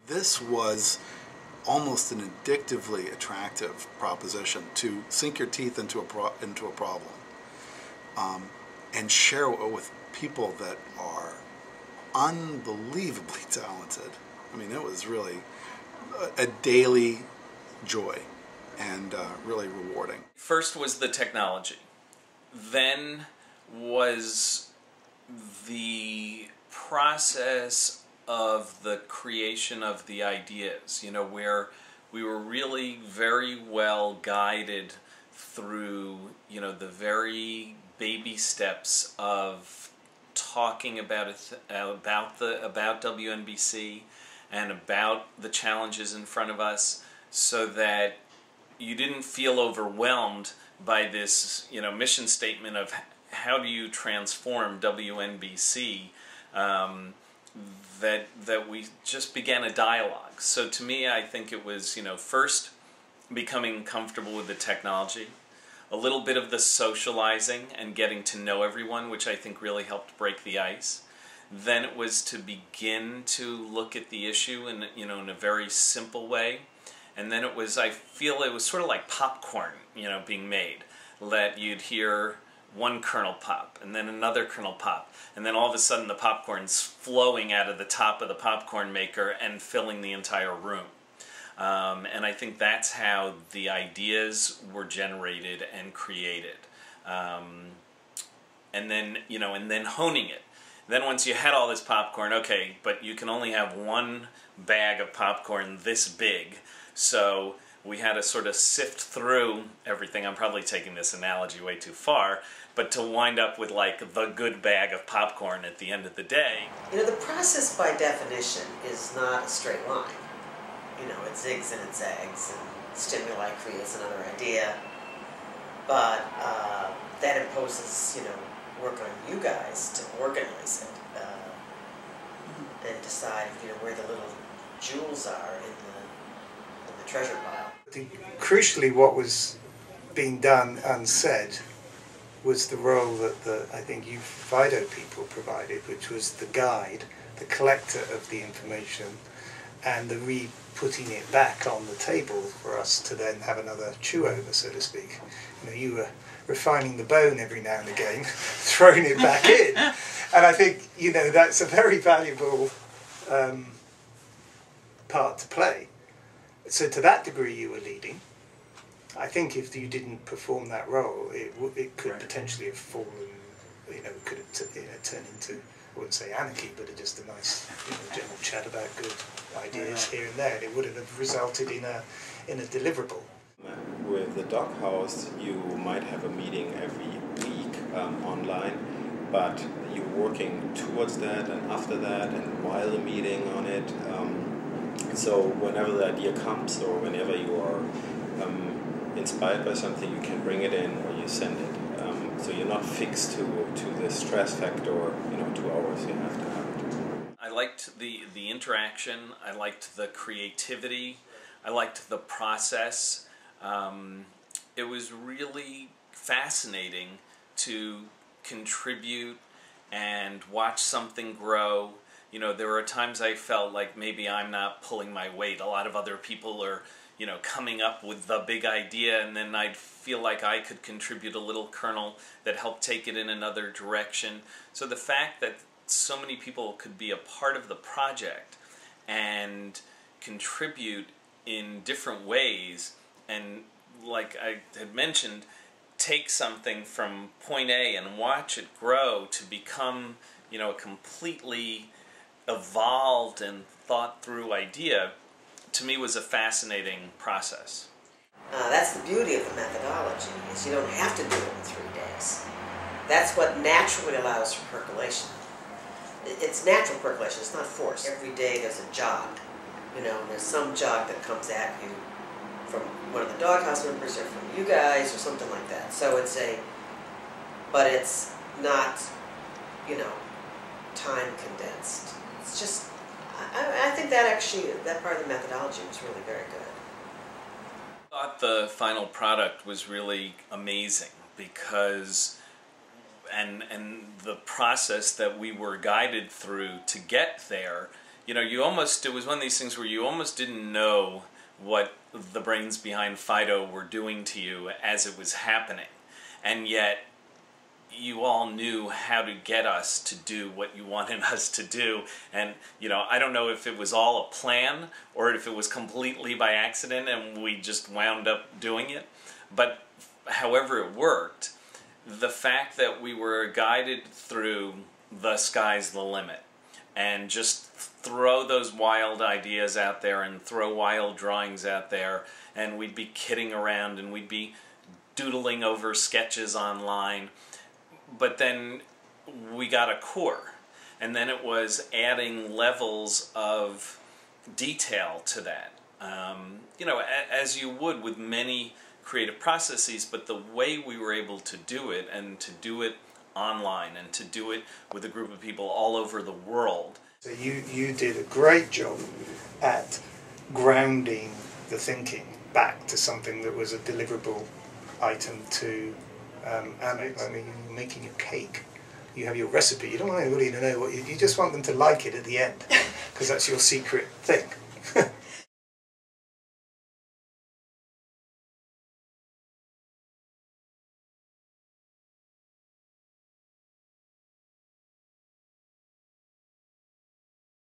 This was almost an addictively attractive proposition to sink your teeth into a problem and share it with people that are unbelievably talented. I mean, it was really a daily joy and really rewarding. First was the technology. Then was the process of the creation of the ideas, you know, where we were really very well guided through, you know, the very baby steps of talking about WNBC and about the challenges in front of us, so that you didn't feel overwhelmed by this, you know, mission statement of how do you transform WNBC. That we just began a dialogue. So to me, I think it was, you know, first becoming comfortable with the technology, a little bit of the socializing and getting to know everyone, which I think really helped break the ice. Then it was to begin to look at the issue in, you know, in a very simple way. And then it was, I feel it was sort of like popcorn, you know, being made. That you'd hear one kernel pop, and then another kernel pop, and then all of a sudden the popcorn's flowing out of the top of the popcorn maker and filling the entire room. And I think that's how the ideas were generated and created. And then, you know, and then honing it. Then once you had all this popcorn, okay, but you can only have one bag of popcorn this big, so we had to sort of sift through everything. I'm probably taking this analogy way too far, but to wind up with like the good bag of popcorn at the end of the day. You know, the process by definition is not a straight line. You know, it zigs and it zags, and stimuli creates another idea. But that imposes, you know, work on you guys to organize it and decide, you know, where the little jewels are in the treasure pile. Crucially, what was being done unsaid was the role that I think you Fido people provided, which was the guide, the collector of the information, and the putting it back on the table for us to then have another chew over, so to speak. You know, you were refining the bone every now and again, throwing it back in, and I think, you know, that's a very valuable part to play. So to that degree you were leading. I think if you didn't perform that role, it could potentially have fallen, you know, could have turned into, I wouldn't say anarchy, but just a nice, you know, general chat about good ideas here and there. And it would have resulted in a deliverable. With the Doghouse, you might have a meeting every week online, but you're working towards that and after that and while the meeting on it. So whenever the idea comes or whenever you are inspired by something, you can bring it in or you send it. So you're not fixed to the stress factor, you know, 2 hours you have to have it. I liked the interaction, I liked the creativity, I liked the process. It was really fascinating to contribute and watch something grow. You know, there were times I felt like maybe I'm not pulling my weight. A lot of other people are, you know, coming up with the big idea, and then I'd feel like I could contribute a little kernel that helped take it in another direction. So the fact that so many people could be a part of the project and contribute in different ways, and like I had mentioned, take something from point A and watch it grow to become, you know, a completely evolved and thought through idea, to me was a fascinating process. That's the beauty of the methodology, is you don't have to do it in 3 days. That's what naturally allows for percolation. It's natural percolation, it's not forced. Every day there's a jog. You know, there's some jog that comes at you from one of the Doghouse members or from you guys or something like that. So it's but it's not, you know, time condensed. It's just, I think that actually, that part of the methodology was really very good. I thought the final product was really amazing because, and the process that we were guided through to get there, you know, it was one of these things where you almost didn't know what the brains behind Fido were doing to you as it was happening. And yet, you all knew how to get us to do what you wanted us to do. And, you know, I don't know if it was all a plan or if it was completely by accident and we just wound up doing it. But however it worked, the fact that we were guided through the sky's the limit and just throw those wild ideas out there and throw wild drawings out there, and we'd be kidding around and we'd be doodling over sketches online. But then we got a core, and then it was adding levels of detail to that. You know, as you would with many creative processes, but the way we were able to do it, and to do it online, and to do it with a group of people all over the world. So you did a great job at grounding the thinking back to something that was a deliverable item to animate. I mean, you're making a cake. You have your recipe. You don't want anybody to know what you just want them to like it at the end, because that's your secret thing.